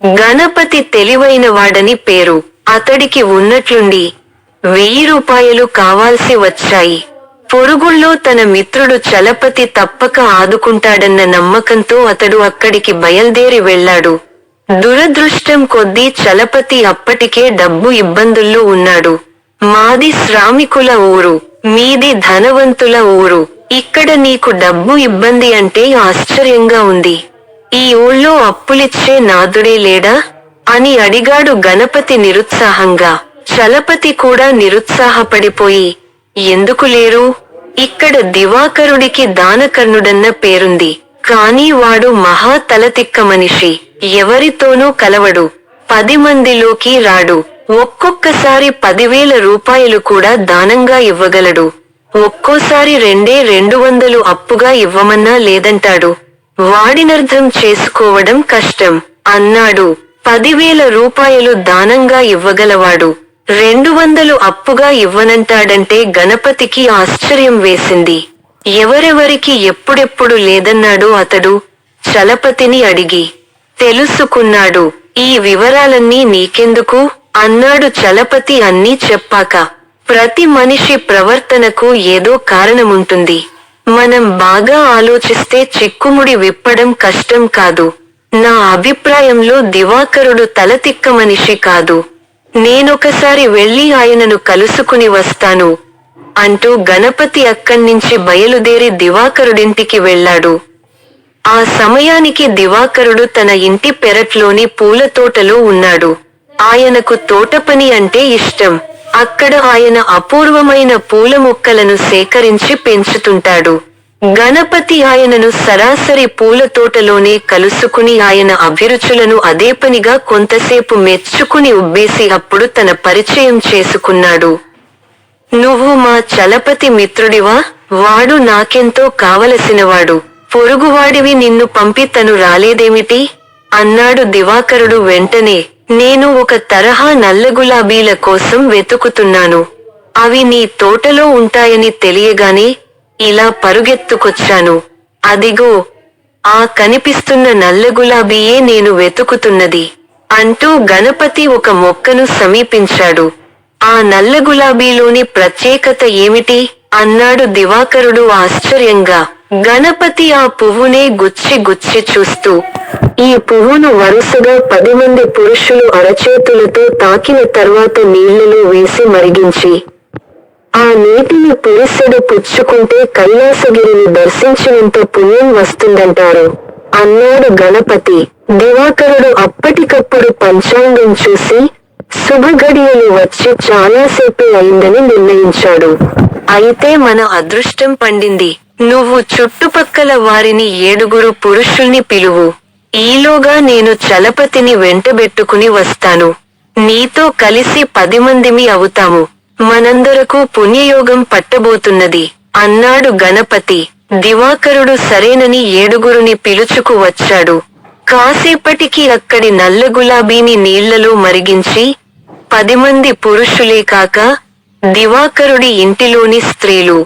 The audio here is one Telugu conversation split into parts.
గణపతి తెలివైనవాడని పేరు. అతడికి ఉన్నట్లుండి 1000 రూపాయలు కావాల్సి వచ్చాయి. పొరుగుళ్ళో తన మిత్రుడు చలపతి తప్పక ఆదుకుంటాడన్న నమ్మకంతో అతడు అక్కడికి బయల్దేరి వెళ్లాడు. దురదృష్టం కొద్దీ చలపతి అప్పటికే డబ్బు ఇబ్బందుల్లో ఉన్నాడు. మాది శ్రామికుల ఊరు, మీది ధనవంతుల ఊరు. ఇక్కడ నీకు డబ్బు ఇబ్బంది అంటే ఆశ్చర్యంగా ఉంది. ఈ ఊళ్ళో అప్పులిచ్చే నాదుడే లేడా అని అడిగాడు గణపతి నిరుత్సాహంగా. చలపతి కూడా నిరుత్సాహపడిపోయి, ఎందుకు లేరు? ఇక్కడ దివాకరుడికి దానకర్ణుడన్న పేరుంది. కానీ వాడు మహా తలతిక్క మనిషి. ఎవరితోనూ కలవడు. 10 మందిలోకి రాడు. ఒక్కొక్కసారి 10,000 రూపాయలు కూడా దానంగా ఇవ్వగలడు. ఒక్కోసారి 200 అప్పుగా ఇవ్వమన్నా లేదంటాడు. వాడినర్థం చేసుకోవడం కష్టం అన్నాడు. 10,000 రూపాయలు దానంగా ఇవ్వగలవాడు 200 అప్పుగా ఇవ్వనంటాడంటే గణపతికి ఆశ్చర్యం వేసింది. ఎవరెవరికి ఎప్పుడెప్పుడు లేదన్నాడో అతడు చలపతిని అడిగి తెలుసుకున్నాడు. ఈ వివరాలన్నీ నీకెందుకు అన్నాడు చలపతి. అన్నీ చెప్పాక, ప్రతి మనిషి ప్రవర్తనకు ఏదో కారణముంటుంది. మనం బాగా ఆలోచిస్తే చిక్కుముడి విప్పడం కష్టం కాదు. నా అభిప్రాయంలో దివాకరుడు తలతిక్క మనిషి కాదు. నేనొకసారి వెళ్ళి ఆయనను కలుసుకుని వస్తాను అంటూ గణపతి అక్కడ్నించి బయలుదేరి దివాకరుడింటికి వెళ్ళాడు. ఆ సమయానికి దివాకరుడు తన ఇంటి పెరట్లోని పూలతోటలో ఉన్నాడు. ఆయనకు తోటపని అంటే ఇష్టం. అక్కడ ఆయన అపూర్వమైన పూల మొక్కలను సేకరించి పెంచుతుంటాడు. గణపతి ఆయనను సరాసరి పూలతోటలోనే కలుసుకుని ఆయన అభిరుచులను అదేపనిగా కొంతసేపు మెచ్చుకుని ఉబ్బేసి అప్పుడు తన పరిచయం చేసుకున్నాడు. నువ్వు మా చలపతి మిత్రుడివా? వాడు నాకెంతో కావలసినవాడు. పొరుగువాడివి నిన్ను పంపి తను రాలేదేమిటి అన్నాడు దివాకరుడు వెంటనే. నేను ఒక తరహా నల్లగులాబీల కోసం వెతుకుతున్నాను. అవి నీ తోటలో ఉంటాయని తెలియగానే ఇలా పరుగెత్తుకొచ్చాను. అదిగో ఆ కనిపిస్తున్న నల్లగులాబీయే నేను వెతుకుతున్నది అంటూ గణపతి ఒక మొక్కను సమీపించాడు. ఆ నల్లగులాబీలోని ప్రత్యేకత ఏమిటి అన్నాడు దివాకరుడు ఆశ్చర్యంగా. గణపతి ఆ పువ్వునే గుచ్చి గుచ్చి చూస్తూ, ఈ పువ్వును వరుసగా 10 మంది పురుషులు అరచేతులతో తాకిన తర్వాత నీళ్లలో వేసి మరిగించి ఆ నీటిని పులిసెడు పుచ్చుకుంటే కైలాసగిరిని దర్శించినంత పుణ్యం వస్తుందంటారు అన్నాడు గణపతి. దివాకరుడు అప్పటికప్పుడు పంచాంగం చూసి శుభగడియలు వచ్చి చాలాసేపే అయిందని నిర్ణయించాడు. అయితే మన అదృష్టం పండింది. నువ్వు చుట్టుపక్కల వారిని 7 పురుషుల్ని పిలువు. ఈలోగా నేను చలపతిని వెంటబెట్టుకుని వస్తాను. నీతో కలిసి 10 మందిమి అవుతాము. మనందరకు పుణ్యయోగం పట్టబోతున్నది అన్నాడు గణపతి. దివాకరుడు సరేనని 7 పిలుచుకు వచ్చాడు. కాసేపటికి అక్కడి నల్ల గులాబీని నీళ్లలో మరిగించి 10 మంది పురుషులే కాక దివాకరుడి ఇంటిలోని స్త్రీలు,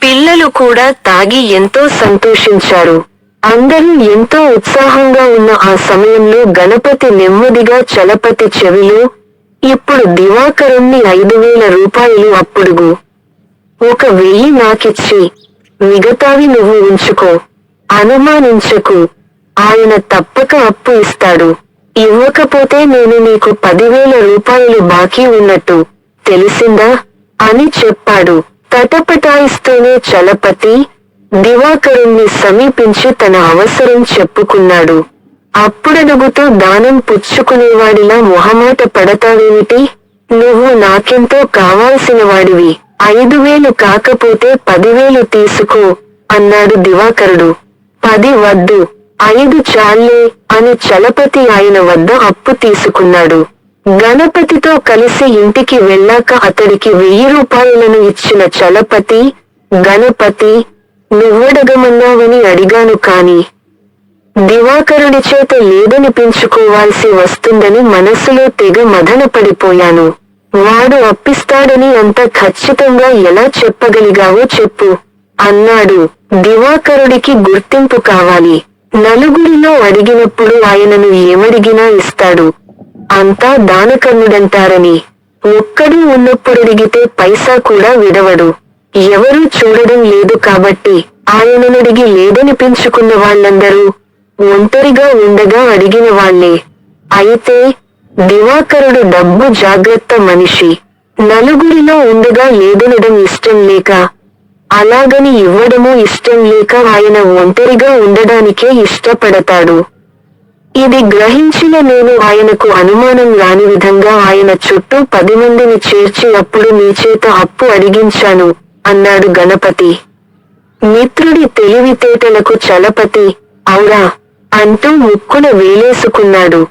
పిల్లలు కూడా తాగి ఎంతో సంతోషించారు. అందరూ ఎంతో ఉత్సాహంగా ఉన్న ఆ సమయంలో గణపతి నెమ్మదిగా చలపతి చెవిలో, ఇప్పుడు దివాకరుణ్ణి 5,000 రూపాయలు అప్పుడుగు. 1,000 నాకిచ్చి మిగతావి నువ్వు ఉంచుకో. అనుమానించకు. ఆయన తప్పక అప్పు ఇస్తాడు. ఇవ్వకపోతే నేను నీకు 10,000 రూపాయలు బాకీ ఉన్నట్టు. తెలిసిందా అని చెప్పాడు. తటపటాయిస్తూనే చలపతి దివాకరుణ్ణి సమీపించి తన అవసరం చెప్పుకున్నాడు. అప్పుడడుగుతూ దానం పుచ్చుకునేవాడిలా మొహమాట పడతావేమిటి? నువ్వు నాకెంతో కావాల్సినవాడివి. 5,000 కాకపోతే 10,000 తీసుకో అన్నాడు దివాకరుడు. 10 వద్దు, 5 చాల్లే అని చలపతి ఆయన వద్ద అప్పు తీసుకున్నాడు. గణపతితో కలిసి ఇంటికి వెళ్ళాక అతడికి 1000 రూపాయలను ఇచ్చిన చలపతి, గణపతి, నువ్వడగమన్నావని అడిగాను కాని దివాకరుడి చేత లేదనిపించుకోవాల్సి వస్తుందని మనసులో తెగ మదనపడిపోయాను. వాడు అప్పిస్తాడని అంత ఖచ్చితంగా ఎలా చెప్పగలిగావో చెప్పు అన్నాడు. దివాకరుడికి గుర్తింపు కావాలి. నలుగురిలో అడిగినప్పుడు ఆయనను ఏమడిగినా ఇస్తాడు. అంతా దానకర్ణుడంటారని. ఒక్కడు ఉన్నప్పుడడిగితే పైసా కూడా విడవడు. ఎవరూ చూడడం లేదు కాబట్టి ఆయననడిగి లేదనిపించుకున్న వాళ్ళందరూ ఒంటరిగా ఉండగా అడిగిన వాళ్ళే. అయితే దివాకరుడు డబ్బు జాగ్రత్త మనిషి. నలుగురిలో ఉండగా లేదనడం ఇష్టం లేక, అలాగని ఇవ్వడమూ ఇష్టం లేక ఆయన ఒంటరిగా ఉండడానికే ఇష్టపడతాడు. ఇది గ్రహించిన నేను ఆయనకు అనుమానం రాని విధంగా ఆయన చుట్టూ 10 మందిని చేర్చి అప్పుడు నీచేత అప్పు అడిగించాను అన్నాడు గణపతి. మిత్రుడి తెలివితేటలకు చలపతి ఔరా అంటూ ముక్కున వేలేసుకున్నాడు.